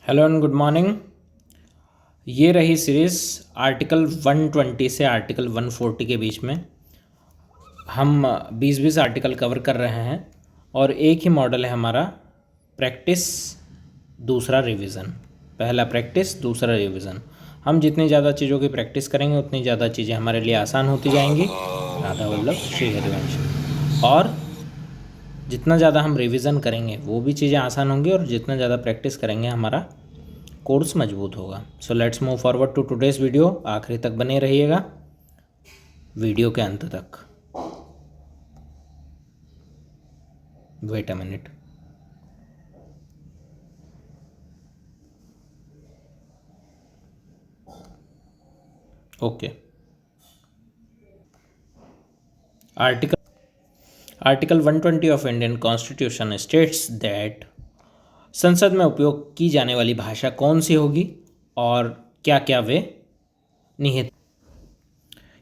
Hello and good morning. ये रही series article 120 से आर्टिकल 140 के बीच में। हम 20 आर्टिकल कवर कर रहे हैं और एक ही मॉडल है हमारा, प्रैक्टिस दूसरा रिवीज़न। पहला प्रैक्टिस, दूसरा रिवीज़न। हम जितनी ज़्यादा चीज़ों की प्रैक्टिस करेंगे उतनी ज़्यादा चीज़ें हमारे लिए आसान होती जाएंगी। राधा वल्लभ श्री हरिवंश। और जितना ज़्यादा हम रिवीज़न करेंगे वो भी चीज़ें आसान होंगी और जितना ज़्यादा प्रैक्टिस करेंगे हमारा कोर्स मजबूत होगा। So let's move forward to today's video. आखिरी तक बने रहिएगा, वीडियो के अंत तक। Wait a minute. Okay. Article 120 of Indian constitution states that संसद में उपयोग की जाने वाली भाषा कौन सी होगी और क्या क्या वे निहित,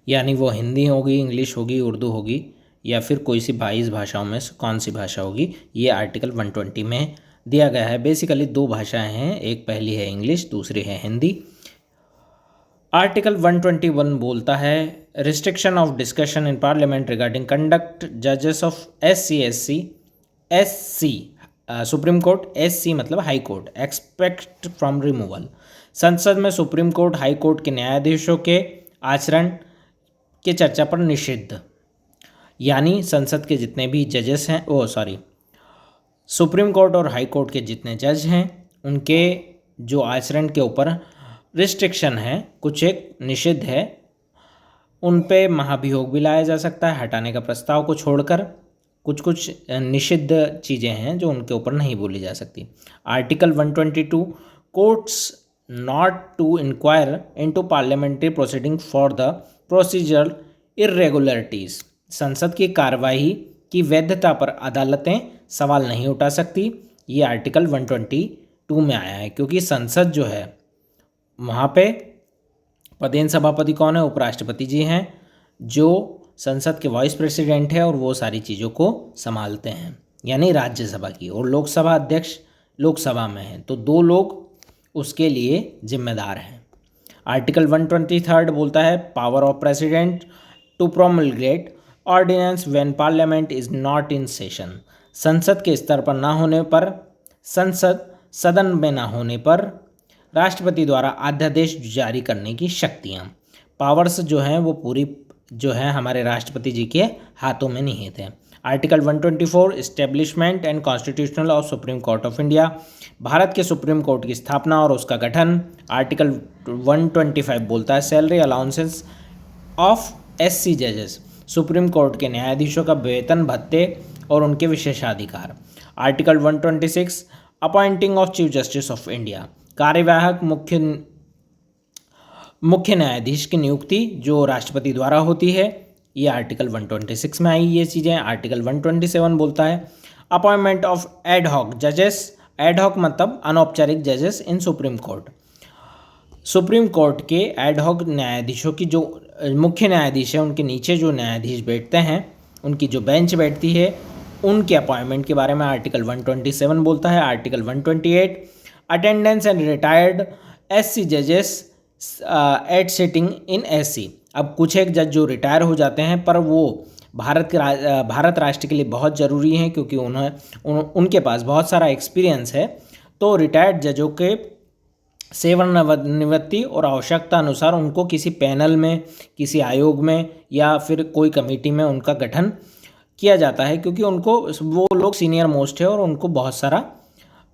यानी वो हिंदी होगी, इंग्लिश होगी, उर्दू होगी या फिर कोई सी 22 भाषाओं में से कौन सी भाषा होगी, ये आर्टिकल 120 में दिया गया है। बेसिकली दो भाषाएं हैं, एक पहली है इंग्लिश, दूसरी है हिंदी। आर्टिकल 121 बोलता है restriction of discussion in parliament regarding conduct जजेस of SC supreme court, SC मतलब high court, expect from removal. संसद में सुप्रीम कोर्ट, हाई कोर्ट के न्यायाधीशों के आचरण के चर्चा पर निषिद्ध, यानी संसद के जितने भी जजेस हैं, सुप्रीम कोर्ट और हाई कोर्ट के जितने जज हैं उनके जो आचरण के ऊपर रिस्ट्रिक्शन है, कुछ एक निषिद्ध है, उन पे महाभियोग भी लाया जा सकता है हटाने का प्रस्ताव को छोड़कर। कुछ निषिद्ध चीज़ें हैं जो उनके ऊपर नहीं बोली जा सकती। Article 122 courts not to inquire into parliamentary proceeding for the procedural irregularities. संसद की कार्यवाही की वैधता पर अदालतें सवाल नहीं उठा सकती। ये आर्टिकल 122 में आया है क्योंकि संसद जो है वहाँ पे पदेन सभापति कौन है? उपराष्ट्रपति जी हैं, जो संसद के वाइस प्रेसिडेंट है और वो सारी चीज़ों को संभालते हैं, यानी राज्यसभा की, और लोकसभा अध्यक्ष लोकसभा में हैं, तो दो लोग उसके लिए जिम्मेदार हैं। आर्टिकल 123 बोलता है power of president to promulgate ordinance when parliament is not in session. संसद के स्तर पर ना होने पर, संसद सदन में ना होने पर राष्ट्रपति द्वारा अध्यादेश जारी करने की शक्तियाँ, पावर्स जो हैं वो पूरी जो है हमारे राष्ट्रपति जी के हाथों में निहित है। Article 124 establishment and constitutional of supreme court of India, Bharat के सुप्रीम कोर्ट की स्थापना और उसका गठन। आर्टिकल 125 बोलता है सैलरी अलाउंसेस ऑफ एससी जजेस, सुप्रीम कोर्ट के न्यायाधीशों का वेतन भत्ते और उनके विशेषाधिकार। Article 126 appointing of chief justice of India, कार्यवाहक मुख्य न्यायाधीश की नियुक्ति जो राष्ट्रपति द्वारा होती है, ये आर्टिकल 126 में आई ये चीज़ें। आर्टिकल 127 बोलता है अपॉइंटमेंट ऑफ एड हॉक जजेस, एड हॉक मतलब अनौपचारिक जजेस इन सुप्रीम कोर्ट। सुप्रीम कोर्ट के एड हॉक न्यायाधीशों की जो मुख्य न्यायाधीश है उनके नीचे जो न्यायाधीश बैठते हैं, उनकी जो बेंच बैठती है, उनके अपॉइंटमेंट के बारे में आर्टिकल 127 बोलता है। Article 128 attendance and retired SC जजेस एट सिटिंग इन एससी। अब कुछ एक जज जो रिटायर हो जाते हैं पर वो भारत राष्ट्र के लिए बहुत ज़रूरी हैं क्योंकि उनके पास बहुत सारा एक्सपीरियंस है, तो रिटायर्ड जजों के सेवानिवृत्ति और आवश्यकता अनुसार उनको किसी पैनल में, किसी आयोग में या फिर कोई कमेटी में उनका गठन किया जाता है क्योंकि उनको वो लोग सीनियर मोस्ट है और उनको बहुत सारा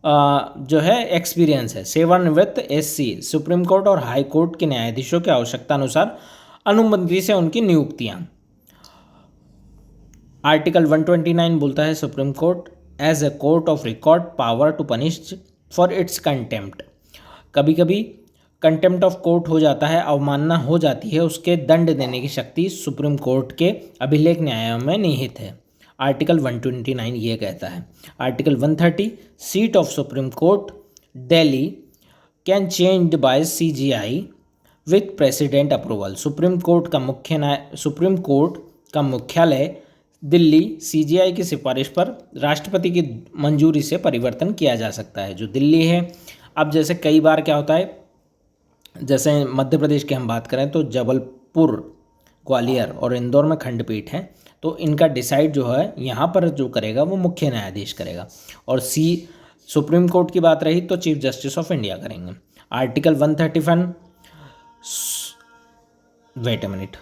जो है एक्सपीरियंस है। सेवानिवृत्त एससी सुप्रीम कोर्ट और हाई कोर्ट के न्यायाधीशों की आवश्यकता अनुसार अनुमति से उनकी नियुक्तियां। आर्टिकल 129 बोलता है supreme court as a court of record power to punish for its contempt. कभी कभी कंटेम्प्ट ऑफ कोर्ट हो जाता है, अवमानना हो जाती है, उसके दंड देने की शक्ति सुप्रीम कोर्ट के अभिलेख न्यायालयों में निहित है। आर्टिकल 129 ये कहता है। Article 130 seat of supreme court Delhi can change bye CGI with president approval. Supreme court का मुख्यालय दिल्ली सीजीआई की सिफारिश पर राष्ट्रपति की मंजूरी से परिवर्तन किया जा सकता है। जो दिल्ली है अब जैसे कई बार क्या होता है, जैसे मध्य प्रदेश की हम बात करें तो जबलपुर, ग्वालियर और इंदौर में खंडपीठ हैं, तो इनका डिसाइड जो है यहाँ पर जो करेगा वो मुख्य न्यायाधीश करेगा। और सी सुप्रीम कोर्ट की बात रही तो चीफ जस्टिस ऑफ इंडिया करेंगे। Article 135, wait a minute,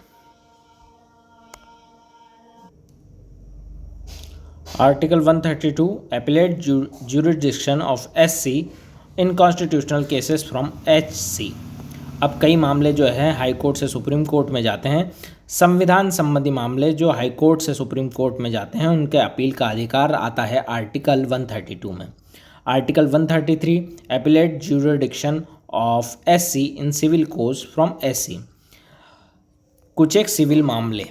article 132 appellate jurisdiction of SC in constitutional cases from HC. अब कई मामले जो है हाई कोर्ट से सुप्रीम कोर्ट में जाते हैं, संविधान संबंधी मामले जो हाई कोर्ट से सुप्रीम कोर्ट में जाते हैं उनके अपील का अधिकार आता है आर्टिकल 132 में। Article 133 appellate jurisdiction of SC in civil cause from SC. कुछ एक सिविल मामले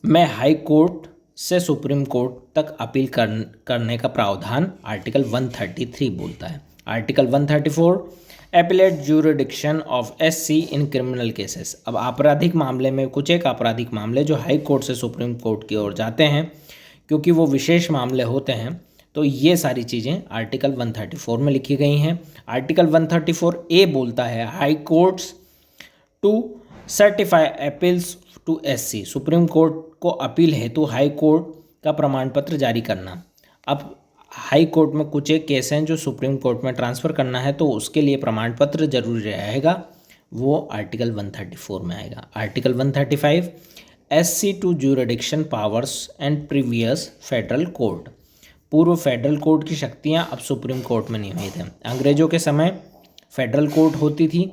में हाई कोर्ट से सुप्रीम कोर्ट तक अपील करने का प्रावधान आर्टिकल 133 बोलता है। Article 134 appellate jurisdiction of SC in criminal cases. अब आपराधिक मामले में कुछ एक आपराधिक मामले जो हाई कोर्ट से सुप्रीम कोर्ट की ओर जाते हैं, क्योंकि वो विशेष मामले होते हैं, तो ये सारी चीज़ें आर्टिकल 134 में लिखी गई हैं। आर्टिकल 134 ए बोलता है high courts to certify appeals to SC. Supreme court को अपील हेतु हाई कोर्ट का प्रमाण पत्र जारी करना। अब हाई कोर्ट में कुछ एक केस हैं जो सुप्रीम कोर्ट में ट्रांसफ़र करना है, तो उसके लिए प्रमाण पत्र जरूरी रहेगा, वो आर्टिकल 134 में आएगा। Article 135 SC to jurisdiction powers and previous federal court. पूर्व फेडरल कोर्ट की शक्तियां अब सुप्रीम कोर्ट में निहित हैं। अंग्रेजों के समय फेडरल कोर्ट होती थी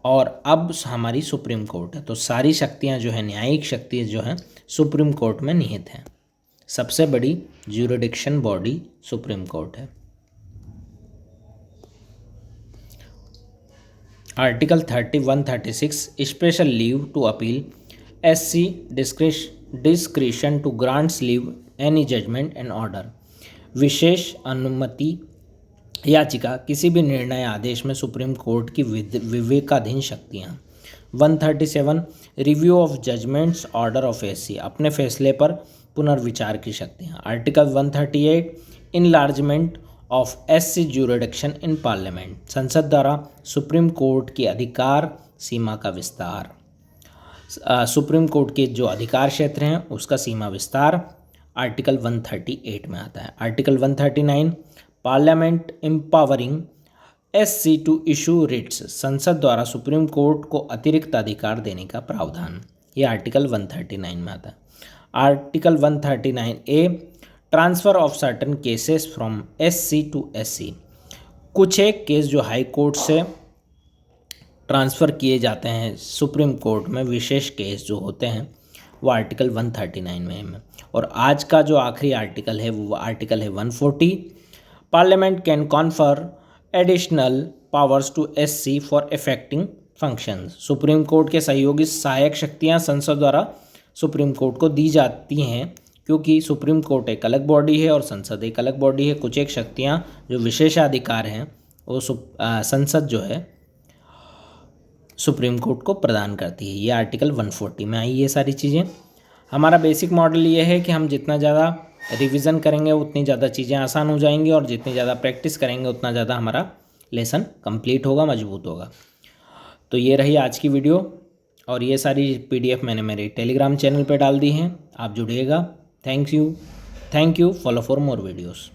और अब हमारी सुप्रीम कोर्ट है, तो सारी शक्तियां जो है, न्यायिक शक्ति जो है, सुप्रीम कोर्ट में निहित हैं। सबसे बड़ी ज्यूरिडिक्शन बॉडी सुप्रीम कोर्ट है। Article 136 special leave to appeal SC discretion to grants leave any judgment and order. विशेष अनुमति याचिका किसी भी निर्णय आदेश में सुप्रीम कोर्ट की विवेकाधीन शक्तियाँ। 137 review of judgments order of SC, अपने फैसले पर पुनर्विचार की शक्तियाँ। Article 138 enlargement of SC jurisdiction in parliament, संसद द्वारा सुप्रीम कोर्ट की अधिकार सीमा का विस्तार। सुप्रीम कोर्ट के जो अधिकार क्षेत्र हैं उसका सीमा विस्तार आर्टिकल 138 में आता है। Article 139 parliament empowering SC to issue writs, संसद द्वारा सुप्रीम कोर्ट को अतिरिक्त अधिकार देने का प्रावधान, ये आर्टिकल 139 में आता है। Article 139 A transfer of certain cases from SC to SC. कुछ एक केस जो हाई कोर्ट से ट्रांसफ़र किए जाते हैं सुप्रीम कोर्ट में, विशेष केस जो होते हैं, वो आर्टिकल 139 में है। और आज का जो आखिरी आर्टिकल है वो आर्टिकल है 140। Parliament can confer additional powers to SC for effecting functions. Supreme court के सहयोगी सहायक शक्तियां संसद द्वारा सुप्रीम कोर्ट को दी जाती हैं, क्योंकि सुप्रीम कोर्ट एक अलग बॉडी है और संसद एक अलग बॉडी है। कुछ एक शक्तियां जो विशेषाधिकार हैं वो संसद जो है सुप्रीम कोर्ट को प्रदान करती है। ये आर्टिकल 140 में आई ये सारी चीज़ें। हमारा बेसिक मॉडल ये है कि हम जितना ज़्यादा रिवीजन करेंगे उतनी ज़्यादा चीज़ें आसान हो जाएंगी, और जितनी ज़्यादा प्रैक्टिस करेंगे उतना ज़्यादा हमारा लेसन कंप्लीट होगा, मजबूत होगा। तो ये रही आज की वीडियो, और ये सारी PDF मैंने मेरे टेलीग्राम चैनल पे डाल दी हैं, आप जुड़िएगा। Thank you follow for more videos.